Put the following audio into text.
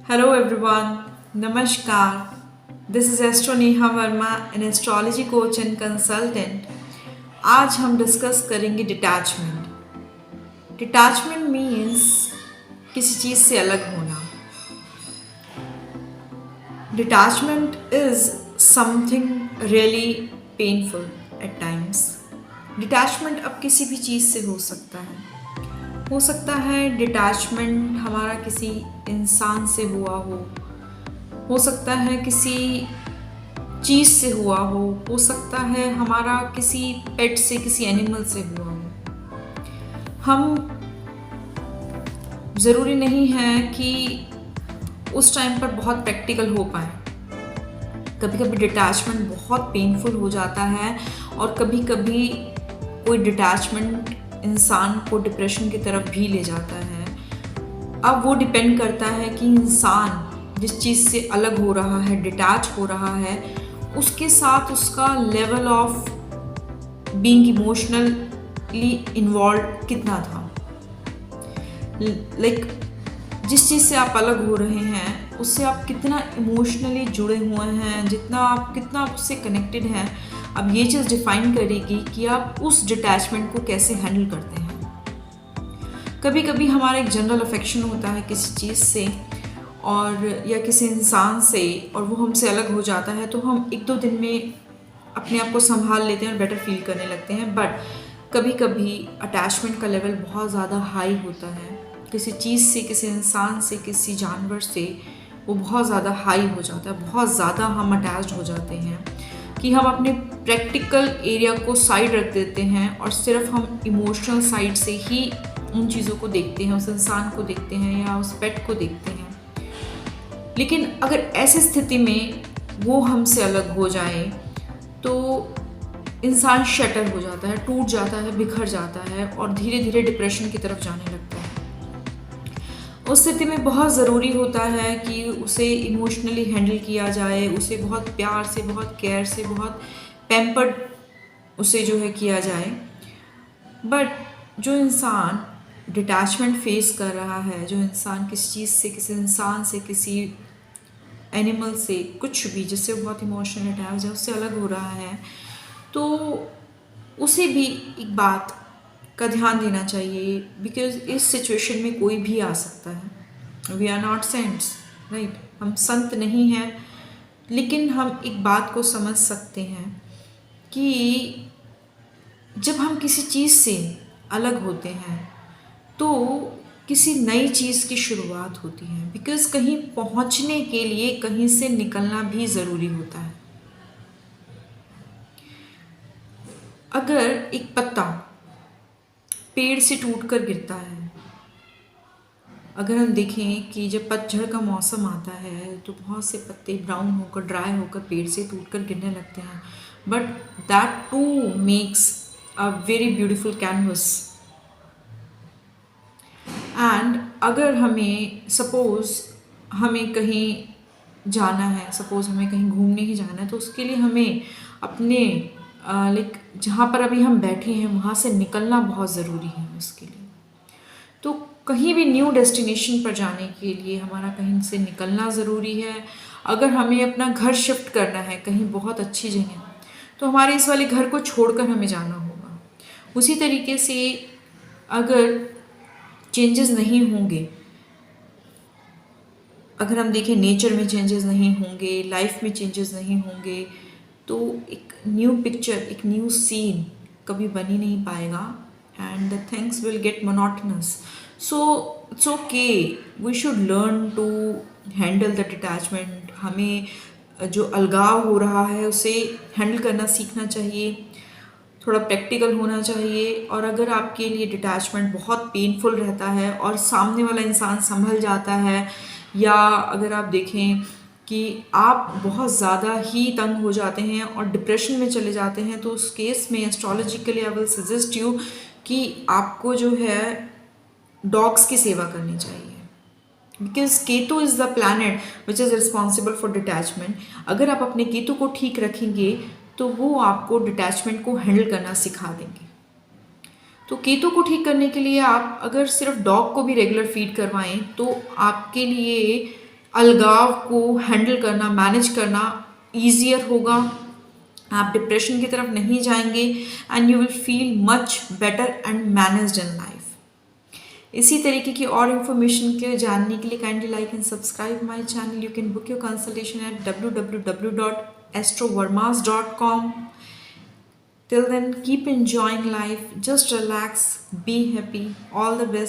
Hello everyone, Namaskar. This is Astro Neha Verma, an astrology coach and consultant. आज हम discuss करेंगे detachment. Detachment means किसी चीज़ से अलग होना। Detachment is something really painful at times. Detachment अब किसी भी चीज़ से हो सकता है डिटैचमेंट हमारा किसी इंसान से हुआ हो सकता है किसी चीज़ से हो सकता है हमारा किसी पेट से किसी एनिमल से हुआ हो। हम ज़रूरी नहीं है कि उस टाइम पर बहुत प्रैक्टिकल हो पाए। कभी कभी डिटैचमेंट बहुत पेनफुल हो जाता है और कभी कभी कोई डिटैचमेंट इंसान को डिप्रेशन की तरफ भी ले जाता है। अब वो डिपेंड करता है कि इंसान जिस चीज़ से अलग हो रहा है, डिटैच हो रहा है, उसके साथ उसका level of being emotionally involve कितना था। लाइक जिस चीज़ से आप अलग हो रहे हैं उससे आप कितना इमोशनली जुड़े हुए हैं, कितना आप उससे कनेक्टेड हैं। अब ये चीज़ डिफाइन करेगी कि आप उस डिटैचमेंट को कैसे हैंडल करते हैं। कभी कभी हमारा एक जनरल अफेक्शन होता है किसी चीज़ से और या किसी इंसान से और वो हमसे अलग हो जाता है तो हम एक दो दिन में अपने आप को संभाल लेते हैं और बेटर फील करने लगते हैं। बट कभी कभी अटैचमेंट का लेवल बहुत ज़्यादा हाई होता है किसी चीज़ से, किसी इंसान से, किसी जानवर से, वो बहुत ज़्यादा हाई हो जाता है। बहुत ज़्यादा हम अटैच्ड हो जाते हैं कि हम अपने प्रैक्टिकल एरिया को साइड रख देते हैं और सिर्फ हम इमोशनल साइड से ही उन चीज़ों को देखते हैं, उस इंसान को देखते हैं या उस पेट को देखते हैं। लेकिन अगर ऐसी स्थिति में वो हमसे अलग हो जाए तो इंसान शटर हो जाता है, टूट जाता है, बिखर जाता है और धीरे धीरे डिप्रेशन की तरफ जाने लगता है। उस स्थिति में बहुत ज़रूरी होता है कि उसे इमोशनली हैंडल किया जाए, उसे बहुत प्यार से, बहुत केयर से, बहुत पैम्पर्ड उसे जो है किया जाए। बट जो इंसान डिटैचमेंट फेस कर रहा है, जो इंसान किसी चीज़ से, किसी इंसान से, किसी एनिमल से, कुछ भी जिससे वो बहुत इमोशनल अटैच है, उससे अलग हो रहा है, तो उसे भी एक बात का ध्यान देना चाहिए। बिकॉज इस सिचुएशन में कोई भी आ सकता है। We are not saints, right? हम संत नहीं हैं, लेकिन हम एक बात को समझ सकते हैं कि जब हम किसी चीज़ से अलग होते हैं तो किसी नई चीज़ की शुरुआत होती है। बिकॉज कहीं पहुंचने के लिए कहीं से निकलना भी ज़रूरी होता है। अगर एक पत्ता पेड़ से टूटकर गिरता है, अगर हम देखें कि जब पतझड़ का मौसम आता है तो बहुत से पत्ते ब्राउन होकर, ड्राई होकर पेड़ से टूटकर गिरने लगते हैं। But that too makes a very beautiful canvas. And अगर हमें कहीं जाना है, सपोज़ हमें कहीं घूमने ही जाना है, तो उसके लिए हमें अपने जहाँ पर अभी हम बैठे हैं वहाँ से निकलना बहुत ज़रूरी है उसके लिए। तो कहीं भी न्यू डेस्टिनेशन पर जाने के लिए हमारा कहीं से निकलना ज़रूरी है। अगर हमें अपना घर शिफ्ट करना है कहीं बहुत अच्छी जगह, तो हमारे इस वाले घर को छोड़कर हमें जाना होगा। उसी तरीके से अगर चेंजेस नहीं होंगे, अगर हम देखें नेचर में चेंजेस नहीं होंगे, लाइफ में चेंजेस नहीं होंगे, तो एक न्यू पिक्चर, एक न्यू सीन कभी बन ही नहीं पाएगा and the things will get monotonous. So it's okay, we should learn to handle the detachment. हमें जो अलगाव हो रहा है उसे हैंडल करना सीखना चाहिए, थोड़ा प्रैक्टिकल होना चाहिए। और अगर आपके लिए डिटैचमेंट बहुत पेनफुल रहता है और सामने वाला इंसान संभल जाता है, या अगर आप देखें कि आप बहुत ज़्यादा ही तंग हो जाते हैं और डिप्रेशन में चले जाते हैं, तो उस केस में astrologically I will suggest you कि आपको जो है डॉग्स की सेवा करनी चाहिए। Because Ketu is the planet which is responsible for detachment. अगर आप अपने केतु को ठीक रखेंगे तो वो आपको डिटैचमेंट को हैंडल करना सिखा देंगे। तो केतु को ठीक करने के लिए आप अगर सिर्फ डॉग को भी रेगुलर फीड करवाएं तो आपके लिए अलगाव को हैंडल करना, मैनेज करना ईजियर होगा। आप डिप्रेशन की तरफ नहीं जाएंगे and you will feel much better and managed in life. इसी तरीके की और इन्फॉर्मेशन के लिए जानने के लिए kindly like and subscribe my channel. You can book your consultation at www.astrovarmas.com. Till then, keep enjoying life, just relax, be happy, all the best.